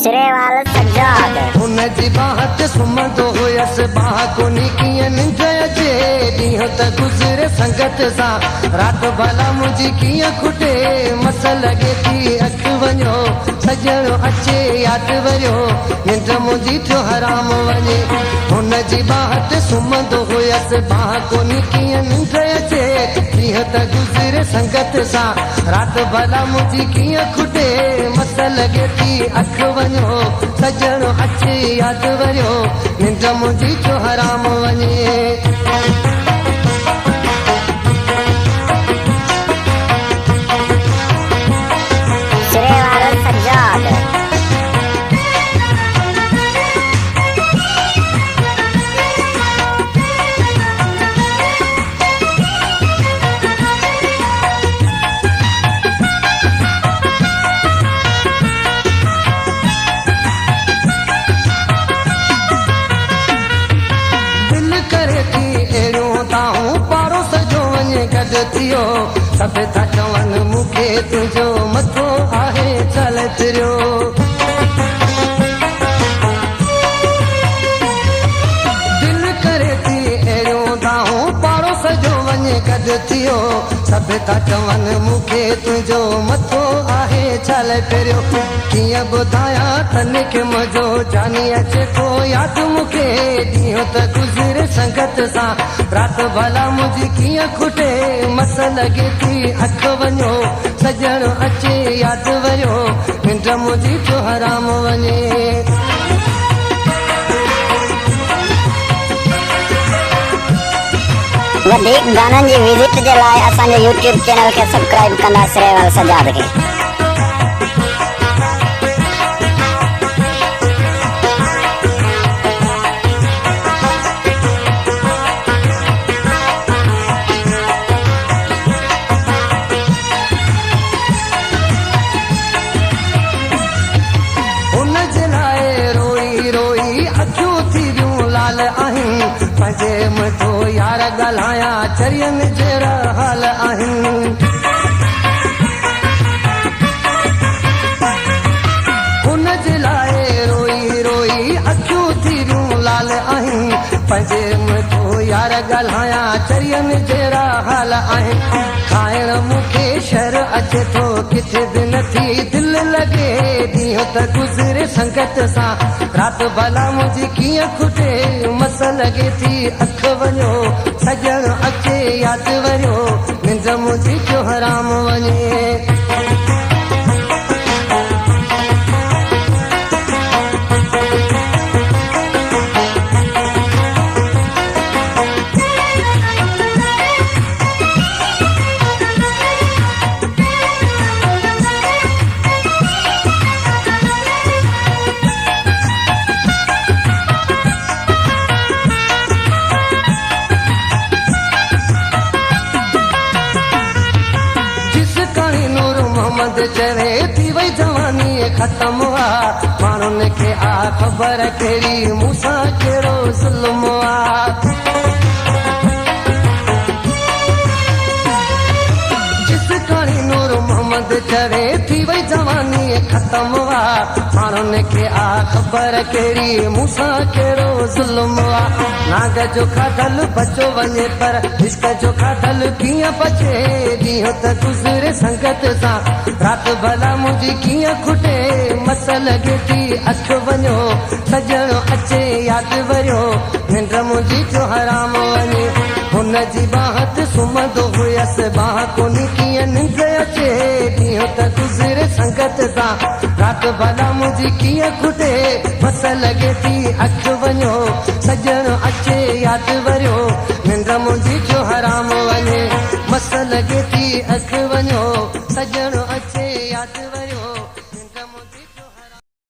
सिरेवाल सजाद हुन जी बाह ते सुम्हंदो हुयसि बाह कोन्ही कीअं निंड अचे ॾींहं त गुज़रे संगत सां राति भला मुंहिंजी कीअं खुटे मस लॻे थी अखि वञो सजणो अचे यादि वरियो निंड मुंहिंजी थियो हराम वञे हुन जी बाह ते सुम्हंदो हुयसि बाह कोन्ही कीअं निंड अचे ॾींहं त गुज़रे संगत सां राति भला मुंहिंजी कीअं खुटे मस लॻे थी अखि वञो सजणो अचे यादि वरियो निंड मुंहिंजी थियो हराम वञे सिरेवाल सजाद थियो सभु था चवनि मूंखे तुंहिंजो मथो आहे चल तिरियो दिलि करे थी अहिड़ियूं दाहूं पाड़ो सॼो वञे गॾु थियो सभु था चवनि मूंखे तुंहिंजो मथो आहे चल तिरियो कीअं ॿुधायां तनिक मज़ो जानी अचे थो यादि मूंखे ॾींहं त गुज़रे संगत सां राति भला मुंहिंजी कीअं खुटे मस लॻे थी अखि वञो सजणो अचे यादि वरियो निंड मुंहिंजी थियो हराम वञे वधीक गाननि जी विज़िट जे लाइ असांजे यूट्यूब चैनल खे सब्सक्राइब कंदा सिरेवाल सजाद खे पंहिंजे मथो यार ॻाल्हायां चरियनि जहिड़ा हाल आहिनि हुन जे लाइ रोई रोई अखियूं थी वियूं लाल आहिनि पंहिंजे मथो यार ॻाल्हायां चरियनि जहिड़ा हाल आहिनि खाइण मूंखे शर अचे थो किथे बि नथी दिलि लॻे ॾींहं त गुज़रे संगत सां राति भला मुंहिंजी कीअं खुटे मस लॻे थी अखि वञो सजणो अचे यादि वरियो निंड मुंहिंजी थियो हराम वञे चरे थी वई जवानी ख़त्म आहे माण्हुनि खे आ ख़बर कहिड़ी मूंसां कहिड़ो ज़ुल्म आहे जिस कहाणी नूर मोहम्मद चरे थी वई जवानी ख़त्म आहे माण्हुनि खे आ ख़बर कहिड़ी मूंसां कहिड़ो ज़ुल्म आहे नाग जो खाधल बचो वञे पर इश्क जो खाधल कीअं बचे ॾींहं त गुज़रे संगत सां राति भला मुंहिंजी कीअं खुटे मस लॻे थी अखि वञो सजणो अचे यादि वरियो निंड मुंहिंजी थियो हराम वञे हुन जी बाह ते सुम्हंदो हुयसि बाह कोन्ही कीअं निंड अचे ॾींहं त गुज़रे संगत सां राति भला मुंहिंजी कीअं खुटे मस लॻे थी अखि वञो सजणो अचे यादि वरियो निंड मुंहिंजी थियो हराम वञे मस लॻे थी अखि वञो सजणो